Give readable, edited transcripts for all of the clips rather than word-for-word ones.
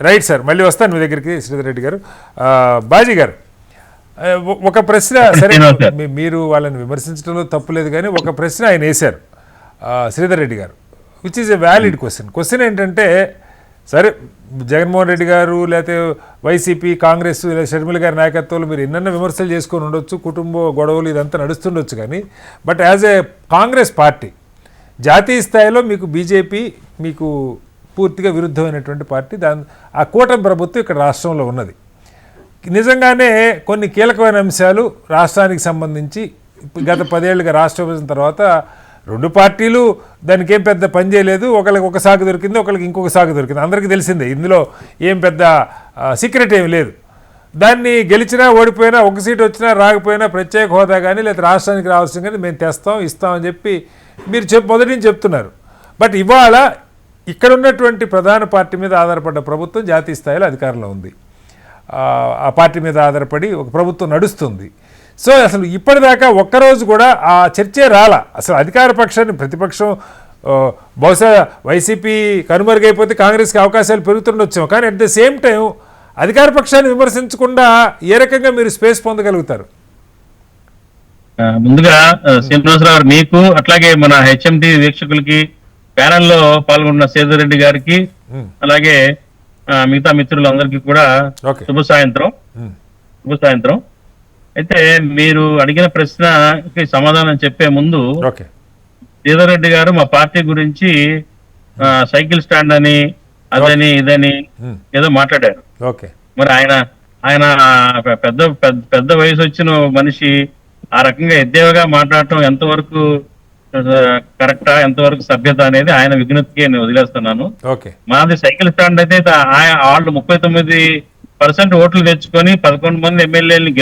Right sir, మళ్ళీ వస్తాను మీ దగ్గరికి శ్రీధర్ రెడ్డి గారు. బాజీ గారు, ఒక ప్రశ్న, సరే మీరు వాళ్ళని విమర్శించడంలో తప్పులేదు, కానీ ఒక ప్రశ్న ఆయన వేశారు శ్రీధర్ రెడ్డి గారు, which is a valid question ఏంటంటే, సరే జగన్మోహన్ రెడ్డి గారు లేకపోతే వైసీపీ కాంగ్రెస్ లేదా షర్మిల గారి నాయకత్వంలో మీరు ఎన్నెన్న విమర్శలు చేసుకొని ఉండొచ్చు, కుటుంబ గొడవలు ఇదంతా నడుస్తుండొచ్చు, కానీ but as a Congress party జాతీయ స్థాయిలో మీకు బీజేపీ మీకు పూర్తిగా విరుద్ధమైనటువంటి పార్టీ, ఆ కూటమి ప్రభుత్వం ఇక్కడ రాష్ట్రంలో ఉన్నది. నిజంగానే కొన్ని కీలకమైన అంశాలు రాష్ట్రానికి సంబంధించి గత 10 ఏళ్ళుగా రాష్ట్ర విభజన తర్వాత రెండు పార్టీలు దానికి ఏం పెద్ద పని చేయలేదు. ఒకరికి ఒక సాగు దొరికింది, ఒకరికి ఇంకొక సాగు దొరికింది, అందరికీ తెలిసిందే. ఇందులో ఏం పెద్ద సీక్రెట్ ఏమి లేదు. దాన్ని గెలిచినా ఓడిపోయినా, ఒక సీటు వచ్చినా రాకపోయినా, ప్రత్యేక హోదా కానీ లేదా రాష్ట్రానికి రావాల్సింది కానీ మేము తెస్తాం ఇస్తామని చెప్పి మీరు మొదటి నుంచి చెప్తున్నారు. బట్ ఇవాళ ఇక్కడ ఉన్నటువంటి ప్రధాన పార్టీ మీద ఆధారపడ్డ ప్రభుత్వం జాతీయ స్థాయిలో అధికారంలో ఉంది. ఆ పార్టీ మీద ఆధారపడి ఒక ప్రభుత్వం నడుస్తుంది. సో అసలు ఇప్పటిదాకా ఒక్కరోజు కూడా ఆ చర్చే రాలా. అసలు అధికార పక్షాన్ని ప్రతిపక్షం బహుశా వైసీపీ కనుమరుగైపోతే కాంగ్రెస్కి అవకాశాలు పెరుగుతుండొచ్చాము, కానీ అట్ ద సేమ్ టైం అధికార పక్షాన్ని విమర్శించకుండా ఏ రకంగా మీరు స్పేస్ పొందగలుగుతారు? ముందుగా శ్రీనివాసరావు మీకు, అట్లాగే మన హెచ్ఎండి వీక్షకులకి, ప్యానెల్లో పాల్గొన్న శ్రీధర్ రెడ్డి గారికి, అలాగే మిగతా మిత్రులందరికీ కూడా శుభ సాయంత్రం. అయితే మీరు అడిగిన ప్రశ్నకి సమాధానం చెప్పే ముందు, శ్రీధర్ రెడ్డి గారు మా పార్టీ గురించి సైకిల్ స్టాండ్ అని అదని ఇదని ఏదో మాట్లాడారు. మరి ఆయన పెద్ద వయసు వచ్చిన మనిషి ఆ రకంగా ఎద్దేవగా మాట్లాడటం ఎంతవరకు కరెక్టా, ఎంతవరకు సభ్యత అనేది ఆయన విజ్ఞప్తికి నేను వదిలేస్తున్నాను. మాది సైకిల్ స్టాండ్ అయితే వాళ్ళు 39% ఓట్లు తెచ్చుకొని 11 మంది ఎమ్మెల్యేలని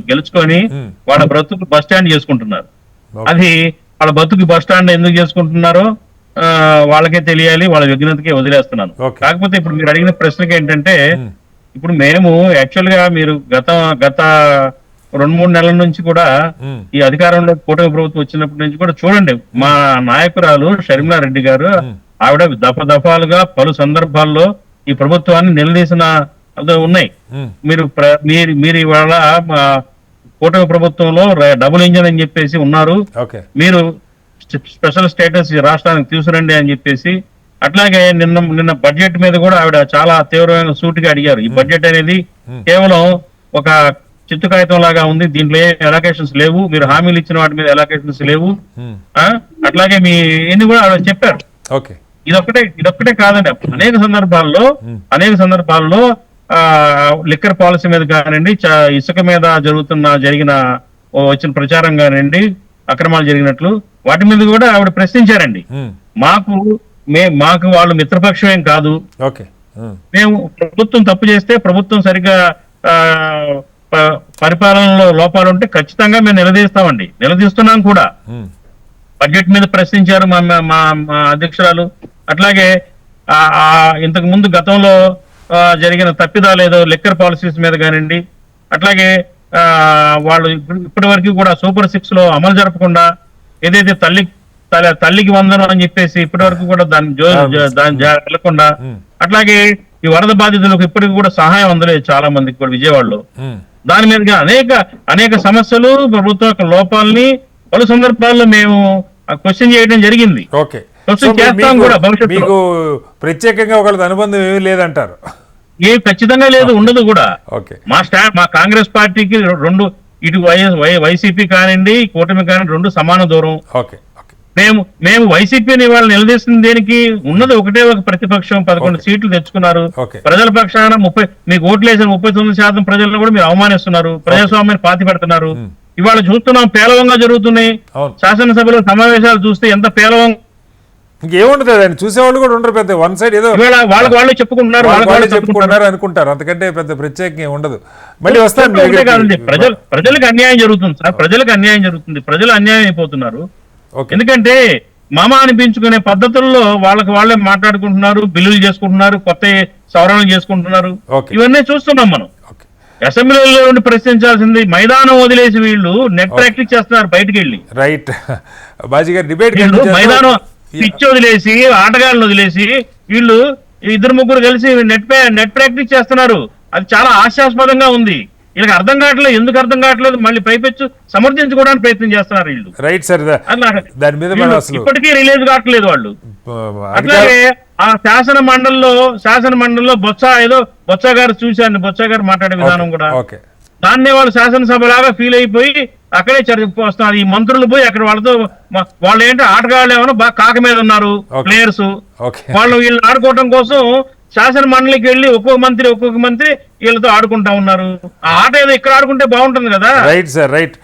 గెలుచుకొని వాళ్ళ బ్రతుకు బస్ స్టాండ్ చేసుకుంటున్నారు. అది వాళ్ళ బతుకు బస్ స్టాండ్ ఎందుకు చేసుకుంటున్నారో వాళ్ళకే తెలియాలి, వాళ్ళ విజ్ఞతకే వదిలేస్తున్నాను. కాకపోతే ఇప్పుడు మీరు అడిగిన ప్రశ్నకి ఏంటంటే, ఇప్పుడు మేము యాక్చువల్ గా మీరు గత 2-3 నెలల నుంచి కూడా ఈ అధికారంలో కూటమి ప్రభుత్వం వచ్చినప్పటి నుంచి కూడా చూడండి, మా నాయకురాలు షర్మిలా రెడ్డి గారు ఆవిడ దఫాలుగా పలు సందర్భాల్లో ఈ ప్రభుత్వాన్ని నిలదీసిన ఉన్నాయి. మీరు ఇవాళ కూటమి ప్రభుత్వంలో డబుల్ ఇంజన్ అని చెప్పేసి ఉన్నారు, మీరు స్పెషల్ స్టేటస్ రాష్ట్రానికి తీసుకురండి అని చెప్పేసి, అట్లాగే నిన్న బడ్జెట్ మీద కూడా ఆవిడ చాలా తీవ్రమైన సూటిగా అడిగారు. ఈ బడ్జెట్ అనేది కేవలం ఒక చిత్తు కాగితం లాగా ఉంది, దీంట్లో ఎలకేషన్స్ లేవు, మీరు హామీలు ఇచ్చిన వాటి మీద ఎలకేషన్స్ లేవు, అట్లాగే మీ ఎన్ని కూడా చెప్పారు. ఇదొక్కటే కాదండి, అనేక సందర్భాల్లో లిక్కర్ పాలసీ మీద కానివ్వండి, ఇసుక మీద వచ్చిన ప్రచారం కానివ్వండి, అక్రమాలు జరిగినట్లు వాటి మీద కూడా ఆవిడ ప్రశ్నించారండి. మాకు వాళ్ళు మిత్రపక్షం ఏం కాదు, మేము ప్రభుత్వం తప్పు చేస్తే ప్రభుత్వం సరిగ్గా పరిపాలనలో లోపాలు ఉంటే ఖచ్చితంగా మేము నిలదీస్తున్నాం కూడా. బడ్జెట్ మీద ప్రశ్నించారు మా అధ్యక్షురాలు. అట్లాగే ఇంతకు ముందు గతంలో జరిగిన తప్పిదాలు ఏదో లిక్కర్ పాలసీస్ మీద కానివ్వండి, అట్లాగే వాళ్ళు ఇప్పటి వరకు కూడా సూపర్ 6 లో అమలు జరపకుండా ఏదైతే తల్లికి వందనం అని చెప్పేసి ఇప్పటి వరకు కూడా దాన్ని వెళ్ళకుండా, అట్లాగే ఈ వరద బాధితులకు ఇప్పటికి కూడా సహాయం అందలేదు చాలా మందికి కూడా విజయవాడలో. దాని మీదుగా అనేక సమస్యలు, ప్రభుత్వ యొక్క లోపాలని పలు సందర్భాల్లో మేము క్వశ్చన్ చేయడం జరిగింది. చేస్తాం కూడా భవిష్యత్తు. ప్రత్యేకంగా ఒకళ్ళ అనుబంధం ఏమీ లేదంటారు? ఖచ్చితంగా లేదు, ఉండదు కూడా. మా కాంగ్రెస్ పార్టీకి ఇటు వైసీపీ కానివ్వండి, కూటమి కానివ్వండి, రెండు సమాన దూరం. మేము వైసీపీని వాళ్ళు నిలదీస్తుంది దేనికి? ఉన్నది ఒకటే ఒక ప్రతిపక్షం, 11 సీట్లు తెచ్చుకున్నారు. ప్రజల పక్షాన మీకు ఓట్లేసిన 39% ప్రజలను కూడా మీరు అవమానిస్తున్నారు, ప్రజాస్వామ్యాన్ని పాతి పెడుతున్నారు. ఇవాళ చూస్తున్నాం పేలవంగా జరుగుతున్నాయి శాసనసభలో సమావేశాలు. చూస్తే ఎంత పేలవంగా ఇంకేముండదు, చూసేవాళ్ళు కూడా ఉండరు. పెద్ద వన్ సైడ్ ఏదో వాళ్ళే చెప్పుకుంటున్నారు అనుకుంటారు, అంతకంటే పెద్ద ప్రత్యేకంగా ఉండదు. మళ్ళీ వస్తాను. ప్రజలకు అన్యాయం జరుగుతుంది సార్, ప్రజలు అన్యాయం అయిపోతున్నారు. ఎందుకంటే మామ అనిపించుకునే పద్ధతుల్లో వాళ్ళే మాట్లాడుకుంటున్నారు, బిల్లులు చేసుకుంటున్నారు, కొత్త సవరణలు చేసుకుంటున్నారు. ఇవన్నీ చూస్తున్నాం మనం. అసెంబ్లీలో ఉండి ప్రశ్నించాల్సింది మైదానం వదిలేసి వీళ్ళు నెట్ ప్రాక్టీస్ చేస్తున్నారు బయటకు వెళ్ళి. రైట్ బాజీ గారు, డిబేట్ మైదానం పిచ్ వదిలేసి ఆటగాళ్ళను వదిలేసి వీళ్ళు ఇద్దరు ముగ్గురు కలిసి నెట్ ప్రాక్టీస్ చేస్తున్నారు. అది చాలా హాస్యాస్పదంగా ఉంది. వీళ్ళకి అర్థం కావట్లేదు. ఎందుకు అర్థం కావట్లేదు? మళ్ళీ పైపెచ్చు సమర్థించుకోవడానికి ప్రయత్నం చేస్తున్నారు వీళ్ళు. రైట్ సార్, దాని మీద మనం అసలు ఇప్పటికీ రిలీజ్ కావట్లేదు వాళ్ళు. అట్లాగే ఆ శాసన మండలిలో బొత్స గారు చూశాను, బొత్స గారు మాట్లాడే విధానం కూడా దాన్నే వాళ్ళు శాసనసభలాగా ఫీల్ అయిపోయి అక్కడే చర్చకు వస్తున్నారు. ఈ మంత్రులు పోయి అక్కడ వాళ్ళతో వాళ్ళు ఏంటో ఆటగాళ్ళు ఏమన్నా బాగా కాక మీద ఉన్నారు ప్లేయర్స్. వాళ్ళు వీళ్ళు ఆడుకోవడం కోసం శాసన మండలికి వెళ్ళి ఒక్కొక్క మంత్రి వీళ్ళతో ఆడుకుంటా ఉన్నారు. ఆ ఆట ఏదో ఇక్కడ ఆడుకుంటే బాగుంటుంది కదా. Right sir, right.